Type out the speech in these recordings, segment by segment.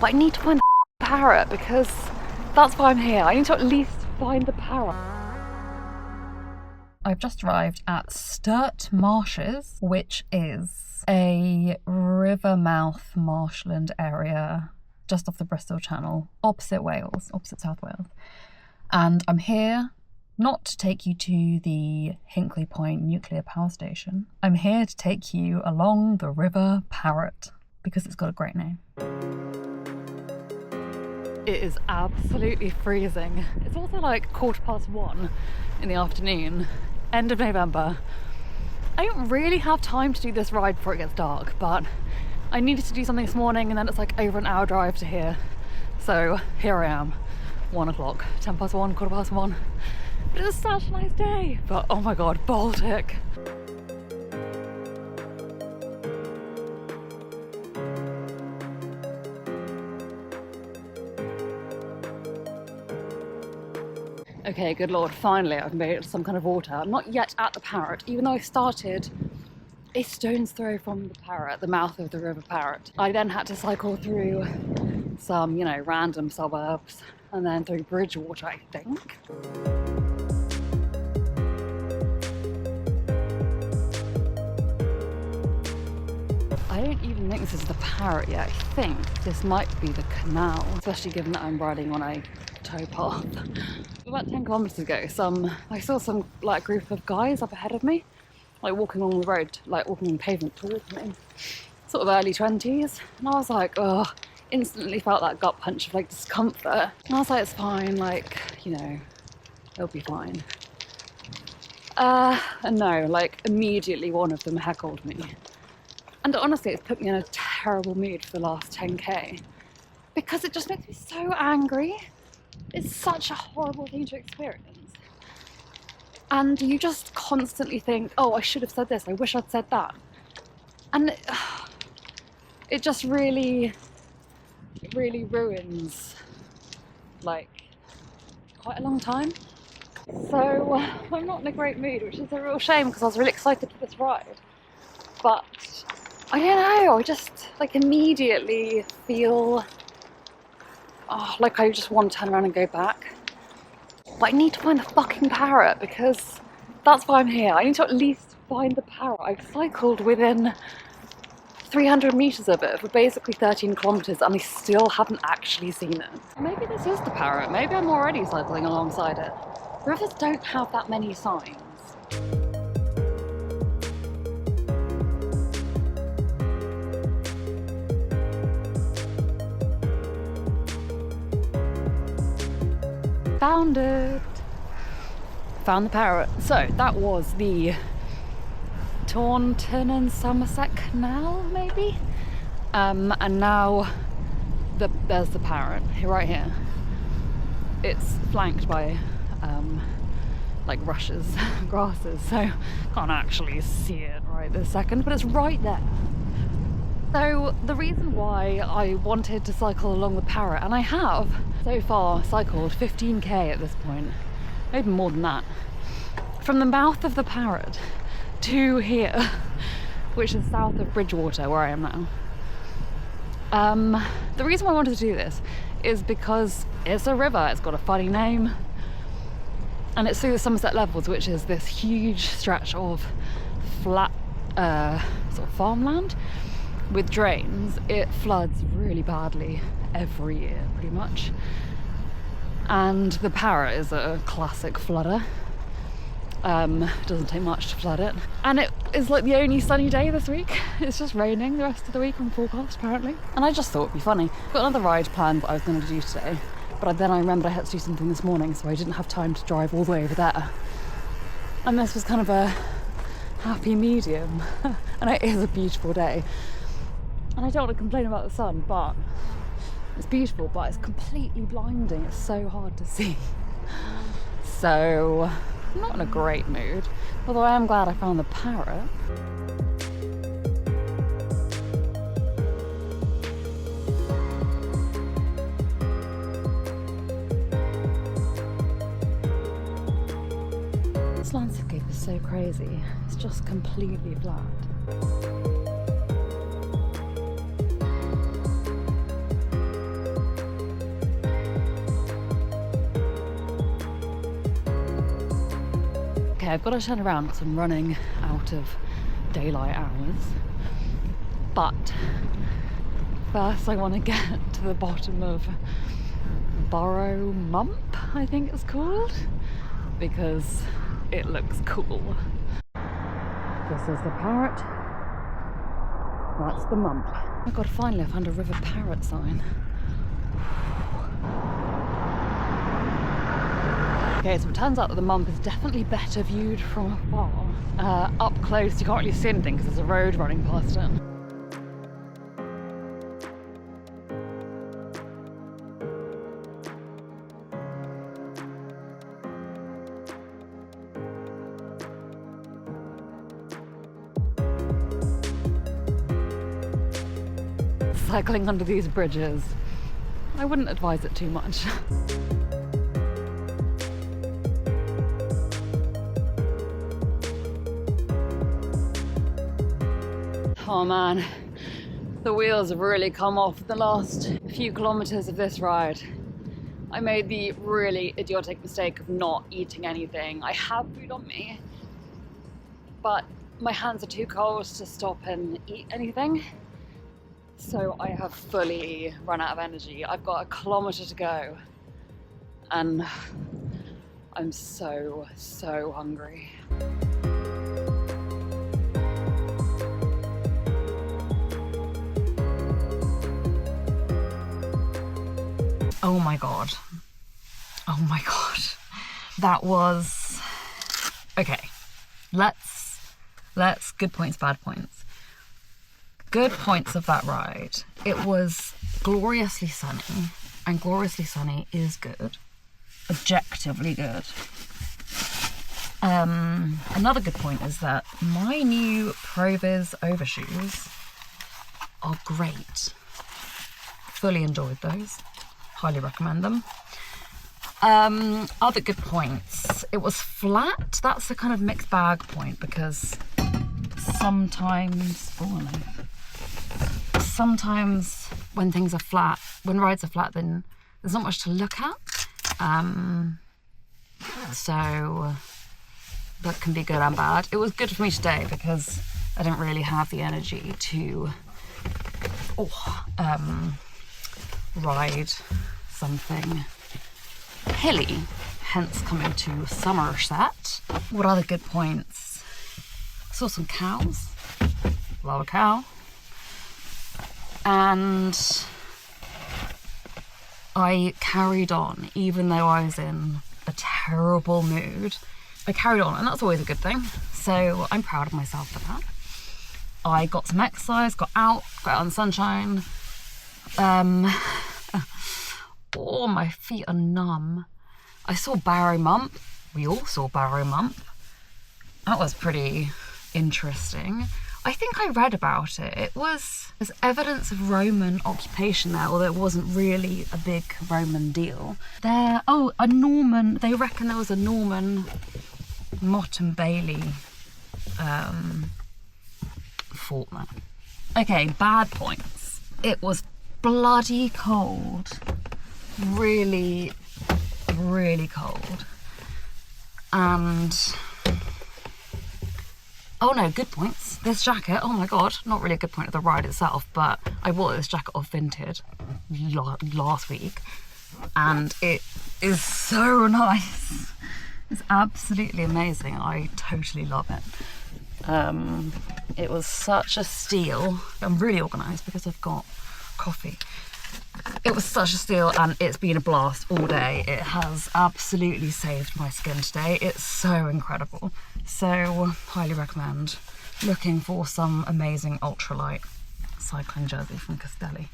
But I need to find the parrot because that's why I'm here. I need to at least find the parrot. I've just arrived at Steart Marshes, which is a river mouth marshland area just off the Bristol Channel, opposite Wales, opposite South Wales. And I'm here not to take you to the Hinkley Point nuclear power station. I'm here to take you along the River Parrett because it's got a great name. It is absolutely freezing. It's also like 1:15 in the afternoon, end of November. I don't really have time to do this ride before it gets dark, but I needed to do something this morning and then it's like over an hour drive to here. So here I am, 1 o'clock, 1:10, 1:15. But it's such a nice day. But oh my God, Baltic. Okay, good Lord, finally I've made it to some kind of water. I'm not yet at the Parrett, even though I started a stone's throw from the Parrett, the mouth of the River Parrett. I then had to cycle through some, random suburbs and then through Bridgewater, I think. I don't even think this is the Parrett yet. I think this might be the canal, especially given that I'm riding on a towpath. About 10 kilometers ago, I saw some group of guys up ahead of me, walking along the road, walking on pavement towards me, sort of early 20s, and I was like, oh, instantly felt that gut punch of discomfort. And I was like, it's fine, it'll be fine. And no, immediately one of them heckled me. And honestly, it's put me in a terrible mood for the last 10k because it just makes me so angry. It's such a horrible thing to experience. And you just constantly think, oh, I should have said this, I wish I'd said that. And it just really ruins, quite a long time. So I'm not in a great mood, which is a real shame because I was really excited for this ride. But I don't know, I just immediately feel I just want to turn around and go back. But I need to find the fucking parrot because that's why I'm here. I need to at least find the parrot. I've cycled within 300 metres of it for basically 13 kilometres and I still haven't actually seen it. Maybe this is the parrot. Maybe I'm already cycling alongside it. Rivers don't have that many signs. Found it! Found the parrot. So that was the Taunton and Somerset Canal, maybe? And now there's the parrot, right here. It's flanked by rushes, grasses, so can't actually see it right this second, but it's right there. So the reason why I wanted to cycle along the Parrett, and I have so far cycled 15k at this point, maybe more than that, from the mouth of the Parrett to here, which is south of Bridgewater, where I am now. The reason why I wanted to do this is because it's a river, it's got a funny name, and it's through the Somerset Levels, which is this huge stretch of flat sort of farmland with drains. It floods really badly every year, pretty much. And the Parrett is a classic flooder. It doesn't take much to flood it. And it is the only sunny day this week. It's just raining the rest of the week on forecast, apparently. And I just thought it'd be funny. Got another ride planned that I was going to do today, but then I remembered I had to do something this morning, so I didn't have time to drive all the way over there. And this was kind of a happy medium. And it is a beautiful day. And I don't want to complain about the sun, but it's beautiful, but it's completely blinding. It's so hard to see. So I'm not in a great mood, although I am glad I found the Parrot. This landscape is so crazy. It's just completely flat. Okay, I've got to turn around because I'm running out of daylight hours. But first I want to get to the bottom of Burrow Mump, I think it's called, because it looks cool. This is the Parrett. That's the Mump. Oh my god, finally I found a River Parrett sign. Okay, so it turns out that the Mump is definitely better viewed from afar. Up close you can't really see anything because there's a road running past it. Cycling under these bridges, I wouldn't advise it too much. Oh man, the wheels have really come off the last few kilometers of this ride. I made the really idiotic mistake of not eating anything. I have food on me, but my hands are too cold to stop and eat anything. So I have fully run out of energy. I've got a kilometre to go and I'm so hungry. Oh my god. Oh my god. That was... Okay. Let's good points, bad points. Good points of that ride. It was gloriously sunny, and gloriously sunny is good. Objectively good. Another good point is that my new Provis overshoes are great. Fully enjoyed those. Highly recommend them. Other good points. It was flat. That's a kind of mixed bag point because sometimes... Oh no. Sometimes when things are flat, when rides are flat, then there's not much to look at. So that can be good and bad. It was good for me today because I didn't really have the energy to ride something hilly, hence coming to Somerset. What other good points? Saw some cows. Love a cow. And I carried on, even though I was in a terrible mood. I carried on, and that's always a good thing. So I'm proud of myself for that. I got some exercise, got out in the sunshine. Oh, my feet are numb. I saw Burrow Mump. We all saw Burrow Mump. That was pretty interesting. I think I read about it. There's evidence of Roman occupation there, although it wasn't really a big Roman deal. They reckon there was a Norman Mott and Bailey fort there. Okay, bad points. It was bloody cold. Really, really cold. And... Oh no, good points. This jacket, oh my god, not really a good point of the ride itself, but I bought this jacket off Vinted last week and it is so nice. It's absolutely amazing. I totally love it. It was such a steal. I'm really organised because I've got coffee. It was such a steal and it's been a blast all day. It has absolutely saved my skin today. It's so incredible. So highly recommend looking for some amazing ultralight cycling jersey from Castelli.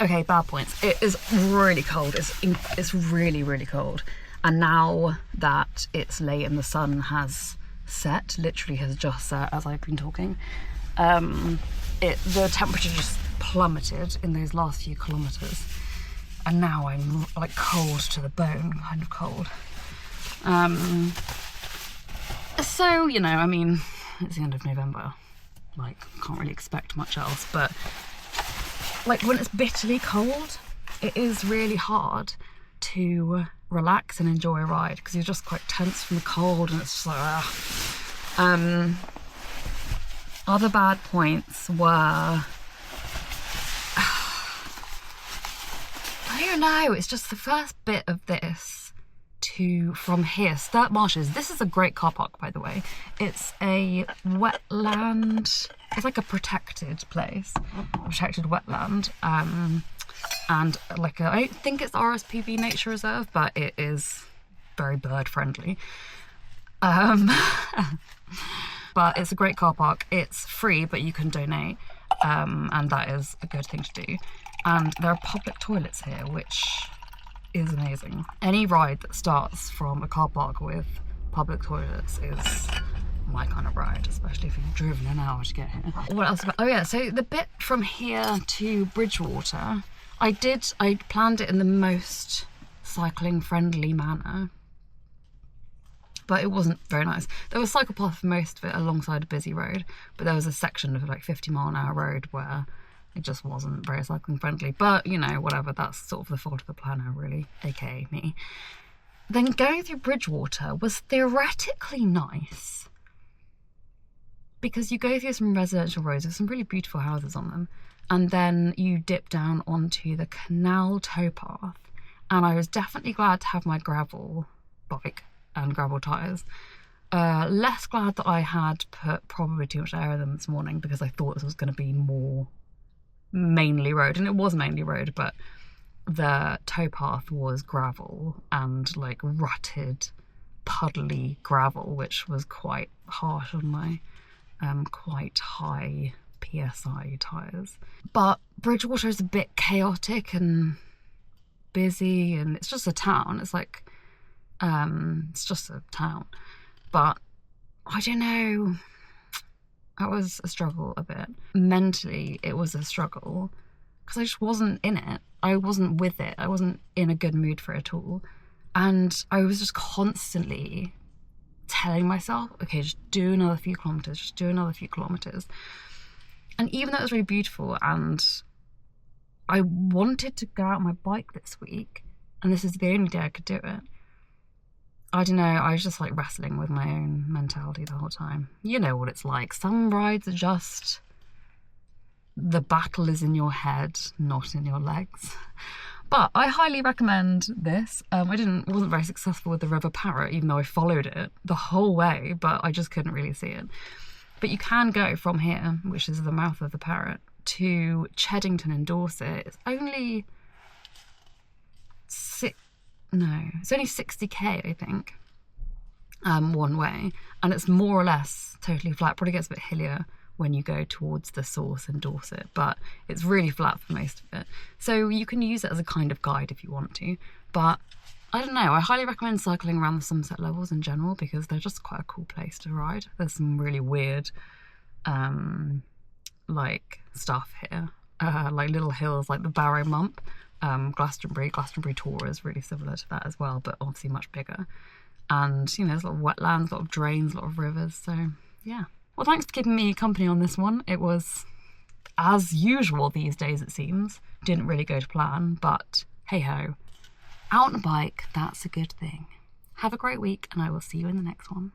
Okay, bad points. It is really cold. It's really, really cold. And now that it's late and the sun has set, literally has just set as I've been talking, the temperature just plummeted in those last few kilometres. And now I'm like cold to the bone, kind of cold. So, you know, I mean, it's the end of November. Like, can't really expect much else, but like when it's bitterly cold, it is really hard to relax and enjoy a ride, because you're just quite tense from the cold, and it's just like, Other bad points were, I don't know, it's just the first bit of this from here, Steart Marshes. This is a great car park, by the way. It's a wetland, it's like a protected place, protected wetland, and like I don't think it's RSPB Nature Reserve, but it is very bird friendly. But it's a great car park. It's free, but you can donate, and that is a good thing to do. And there are public toilets here, which is amazing. Any ride that starts from a car park with public toilets is my kind of ride, especially if you've driven an hour to get here. What else about, oh yeah, so the bit from here to Bridgewater, I planned it in the most cycling friendly manner, but it wasn't very nice. There was a cycle path for most of it alongside a busy road, but there was a section of like 50-mile-an-hour road where it just wasn't very cycling friendly. But, you know, whatever, that's sort of the fault of the planner, really, aka me. Then going through Bridgewater was theoretically nice, because you go through some residential roads with some really beautiful houses on them, and then you dip down onto the canal towpath, and I was definitely glad to have my gravel bike and gravel tyres. Less glad that I had put probably too much air in them this morning, because I thought this was going to be more mainly road, and it was mainly road, but the towpath was gravel and like rutted, puddly gravel, which was quite harsh on my quite high PSI tyres. But Bridgewater is a bit chaotic and busy, and it's just a town. It's like it's just a town, but I don't know. That was a struggle a bit. Mentally, it was a struggle because I just wasn't in it. I wasn't with it. I wasn't in a good mood for it at all. And I was just constantly telling myself, okay, just do another few kilometres, just do another few kilometres. And even though it was really beautiful and I wanted to go out on my bike this week, and this is the only day I could do it, I don't know, I was just like wrestling with my own mentality the whole time. You know what it's like. Some rides are just, the battle is in your head, not in your legs. But I highly recommend this. I wasn't very successful with the River Parrett, even though I followed it the whole way, but I just couldn't really see it. But you can go from here, which is the mouth of the Parrett, to Cheddington in Dorset. It's only it's only 60k, I think, one way, and it's more or less totally flat. Probably gets a bit hillier when you go towards the source in Dorset, but it's really flat for most of it. So you can use it as a kind of guide if you want to, but I don't know, I highly recommend cycling around the Sunset Levels in general, because they're just quite a cool place to ride. There's some really weird like stuff here, like little hills like the Burrow Mump. Glastonbury Tor is really similar to that as well, but obviously much bigger. And, you know, there's a lot of wetlands, a lot of drains, a lot of rivers, so yeah. Well, thanks for keeping me company on this one. It was, as usual these days it seems, didn't really go to plan, but hey-ho. Out on a bike, that's a good thing. Have a great week, and I will see you in the next one.